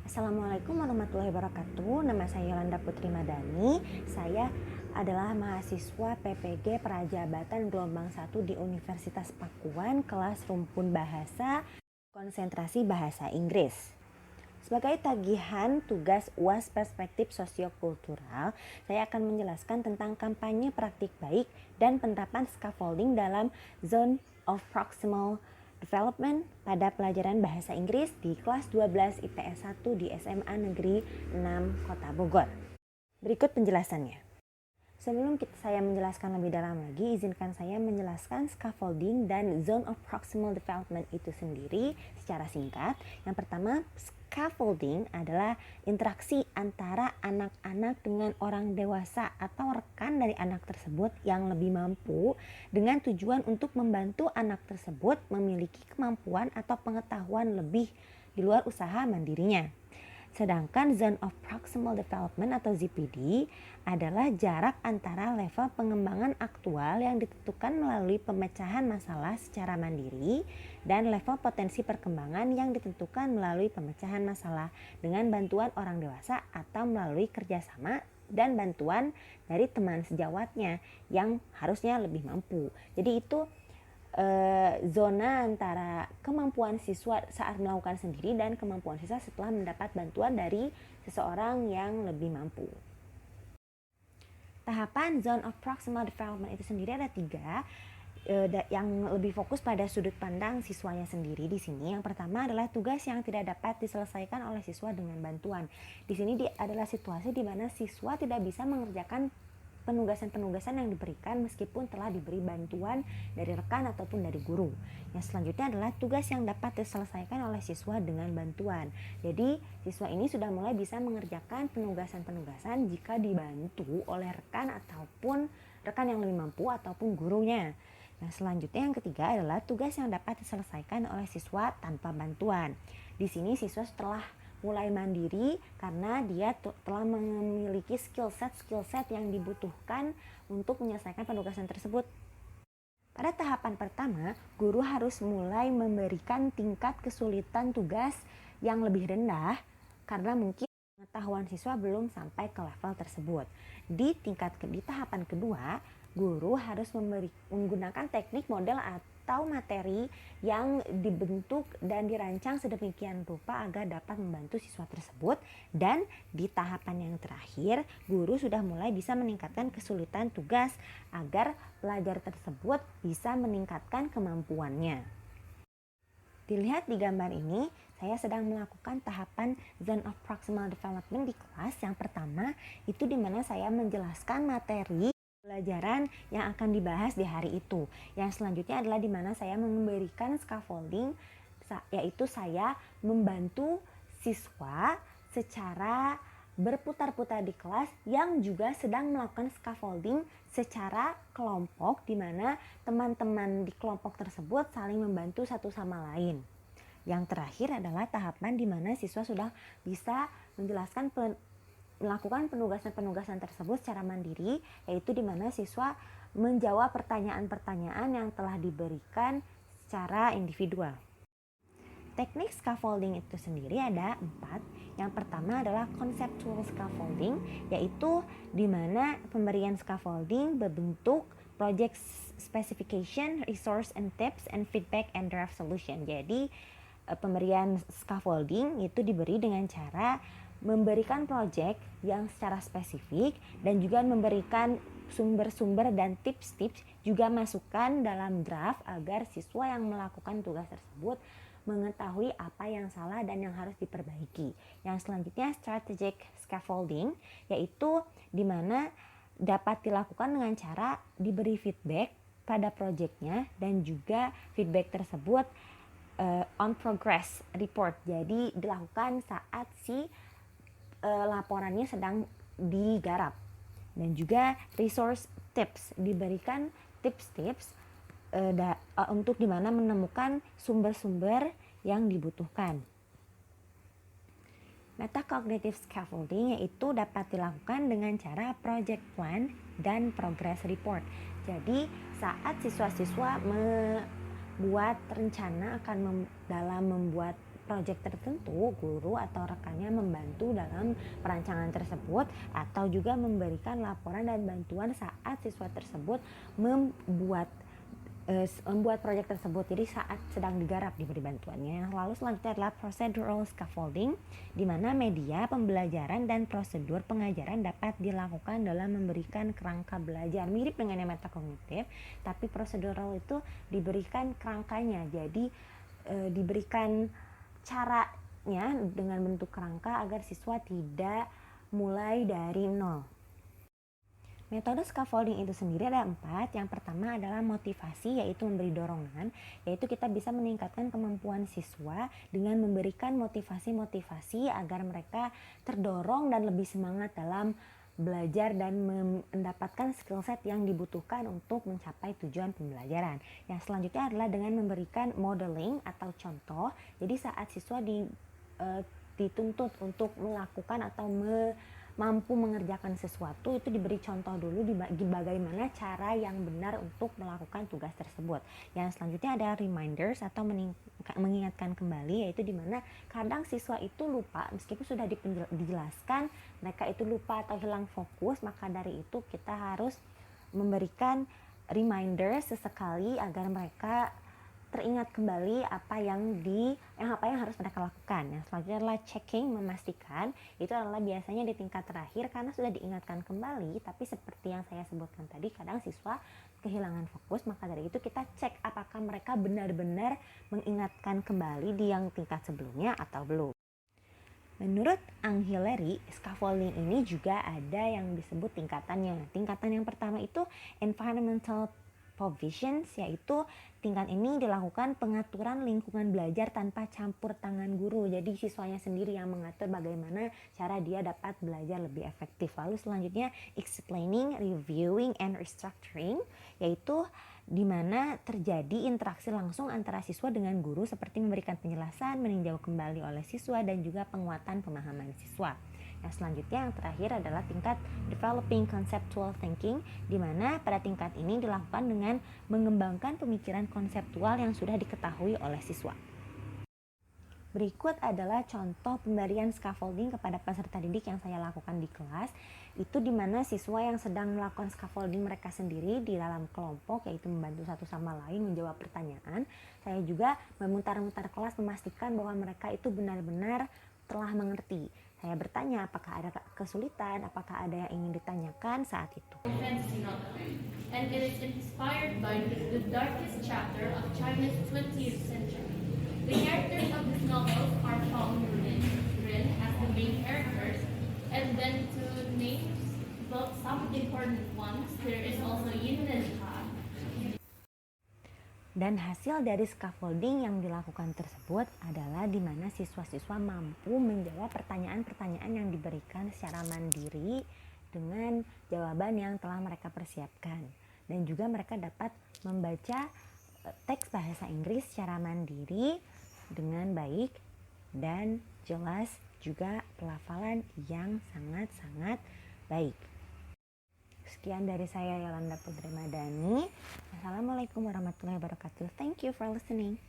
Assalamualaikum warahmatullahi wabarakatuh. Nama saya Yolanda Putri Madani. Saya adalah mahasiswa PPG Prajabatan Gelombang 1 di Universitas Pakuan, kelas rumpun bahasa, konsentrasi bahasa Inggris. Sebagai tagihan tugas UAS Perspektif Sosiokultural, saya akan menjelaskan tentang kampanye praktik baik dan penerapan scaffolding dalam Zone of Proximal Development pada pelajaran bahasa Inggris di kelas 12 IPS 1 di SMA Negeri 6 Kota Bogor. Berikut penjelasannya. Sebelum saya menjelaskan lebih dalam lagi, izinkan saya menjelaskan scaffolding dan zone of proximal development itu sendiri secara singkat. Yang pertama, scaffolding adalah interaksi antara anak-anak dengan orang dewasa atau rekan dari anak tersebut yang lebih mampu dengan tujuan untuk membantu anak tersebut memiliki kemampuan atau pengetahuan lebih di luar usaha mandirinya. Sedangkan Zone of Proximal Development atau ZPD adalah jarak antara level pengembangan aktual yang ditentukan melalui pemecahan masalah secara mandiri dan level potensi perkembangan yang ditentukan melalui pemecahan masalah dengan bantuan orang dewasa atau melalui kerjasama dan bantuan dari teman sejawatnya yang harusnya lebih mampu. Jadi itu zona antara kemampuan siswa saat melakukan sendiri dan kemampuan siswa setelah mendapat bantuan dari seseorang yang lebih mampu. Tahapan Zone of Proximal Development itu sendiri ada 3 yang lebih fokus pada sudut pandang siswanya sendiri di sini. Yang pertama adalah tugas yang tidak dapat diselesaikan oleh siswa dengan bantuan. Di sini adalah situasi di mana siswa tidak bisa mengerjakan penugasan-penugasan yang diberikan meskipun telah diberi bantuan dari rekan ataupun dari guru. Yang selanjutnya adalah tugas yang dapat diselesaikan oleh siswa dengan bantuan. Jadi siswa ini sudah mulai bisa mengerjakan penugasan-penugasan jika dibantu oleh rekan ataupun rekan yang lebih mampu ataupun gurunya. Yang selanjutnya yang ketiga adalah tugas yang dapat diselesaikan oleh siswa tanpa bantuan. Di sini siswa setelah mulai mandiri karena dia telah memiliki skill set yang dibutuhkan untuk menyelesaikan penugasan tersebut. Pada tahapan pertama, guru harus mulai memberikan tingkat kesulitan tugas yang lebih rendah karena mungkin pengetahuan siswa belum sampai ke level tersebut. Di tahapan kedua, guru harus menggunakan teknik, model atau materi yang dibentuk dan dirancang sedemikian rupa agar dapat membantu siswa tersebut. Dan di tahapan yang terakhir, guru sudah mulai bisa meningkatkan kesulitan tugas agar pelajar tersebut bisa meningkatkan kemampuannya. Dilihat di gambar ini, saya sedang melakukan tahapan Zone of Proximal Development di kelas. Yang pertama itu dimana saya menjelaskan materi pelajaran yang akan dibahas di hari itu. Yang selanjutnya adalah di mana saya memberikan scaffolding, yaitu saya membantu siswa secara berputar-putar di kelas yang juga sedang melakukan scaffolding secara kelompok, di mana teman-teman di kelompok tersebut saling membantu satu sama lain. Yang terakhir adalah tahapan di mana siswa sudah bisa melakukan penugasan-penugasan tersebut secara mandiri, yaitu di mana siswa menjawab pertanyaan-pertanyaan yang telah diberikan secara individual. Teknik scaffolding itu sendiri ada 4. Yang pertama adalah conceptual scaffolding, yaitu di mana pemberian scaffolding berbentuk project specification, resource and tips, and feedback and draft solution. Jadi pemberian scaffolding itu diberi dengan cara memberikan proyek yang secara spesifik dan juga memberikan sumber-sumber dan tips-tips, juga masukan dalam draft agar siswa yang melakukan tugas tersebut mengetahui apa yang salah dan yang harus diperbaiki. Yang selanjutnya strategic scaffolding, yaitu di mana dapat dilakukan dengan cara diberi feedback pada proyeknya dan juga feedback tersebut on progress report. Jadi dilakukan saat laporannya sedang digarap. Dan juga resource tips, diberikan tips-tips untuk dimana menemukan sumber-sumber yang dibutuhkan. Metacognitive scaffolding yaitu dapat dilakukan dengan cara project plan dan progress report. Jadi saat siswa-siswa membuat rencana dalam membuat proyek tertentu, guru atau rekannya membantu dalam perancangan tersebut atau juga memberikan laporan dan bantuan saat siswa tersebut membuat proyek tersebut. Jadi saat sedang digarap diberi bantuannya. Lalu selanjutnya adalah procedural scaffolding, di mana media pembelajaran dan prosedur pengajaran dapat dilakukan dalam memberikan kerangka belajar. Mirip dengan yang metakognitif, tapi procedural itu diberikan kerangkanya. Jadi diberikan caranya dengan bentuk kerangka agar siswa tidak mulai dari nol. Metode scaffolding itu sendiri ada 4. Yang pertama adalah motivasi, yaitu memberi dorongan, yaitu kita bisa meningkatkan kemampuan siswa dengan memberikan motivasi-motivasi agar mereka terdorong dan lebih semangat dalam belajar dan mendapatkan skill set yang dibutuhkan untuk mencapai tujuan pembelajaran. Yang selanjutnya adalah dengan memberikan modeling atau contoh. Jadi saat siswa dituntut untuk melakukan atau mampu mengerjakan sesuatu, itu diberi contoh dulu di bagaimana cara yang benar untuk melakukan tugas tersebut. Yang selanjutnya ada reminders atau mengingatkan kembali, yaitu dimana kadang siswa itu lupa meskipun sudah dijelaskan, mereka itu lupa atau hilang fokus. Maka dari itu kita harus memberikan reminder sesekali agar mereka teringat kembali apa yang harus mereka lakukan. Yang selanjutnya adalah checking, memastikan. Itu adalah biasanya di tingkat terakhir karena sudah diingatkan kembali, tapi seperti yang saya sebutkan tadi, kadang siswa kehilangan fokus. Maka dari itu kita cek apakah mereka benar-benar mengingatkan kembali di yang tingkat sebelumnya atau belum. Menurut Anghilleri, scaffolding ini juga ada yang disebut tingkatannya. Tingkatan yang pertama itu environmental provisions, yaitu tingkat ini dilakukan pengaturan lingkungan belajar tanpa campur tangan guru. Jadi siswanya sendiri yang mengatur bagaimana cara dia dapat belajar lebih efektif. Lalu selanjutnya explaining, reviewing, and restructuring, yaitu di mana terjadi interaksi langsung antara siswa dengan guru seperti memberikan penjelasan, meninjau kembali oleh siswa, dan juga penguatan pemahaman siswa. Yang selanjutnya yang terakhir adalah tingkat developing conceptual thinking, di mana pada tingkat ini dilakukan dengan mengembangkan pemikiran konseptual yang sudah diketahui oleh siswa. Berikut adalah contoh pemberian scaffolding kepada peserta didik yang saya lakukan di kelas. Itu di mana siswa yang sedang melakukan scaffolding mereka sendiri di dalam kelompok, yaitu membantu satu sama lain menjawab pertanyaan. Saya juga memutar-mutar kelas memastikan bahwa mereka itu benar-benar telah mengerti. Saya bertanya apakah ada kesulitan, apakah ada yang ingin ditanyakan saat itu. Fantasy novel, and it is inspired by the darkest chapter of China's 20th century. The characters of this novel are Fang Rin as the main characters, and then to name some important ones, there is also Yin and Ha. Dan hasil dari scaffolding yang dilakukan tersebut adalah di mana siswa-siswa mampu menjawab pertanyaan-pertanyaan yang diberikan secara mandiri dengan jawaban yang telah mereka persiapkan. Dan juga mereka dapat membaca teks bahasa Inggris secara mandiri dengan baik dan jelas, juga pelafalan yang sangat-sangat baik. Sekian dari saya, Yolanda Putri Madani. Assalamualaikum warahmatullahi wabarakatuh. Thank you for listening.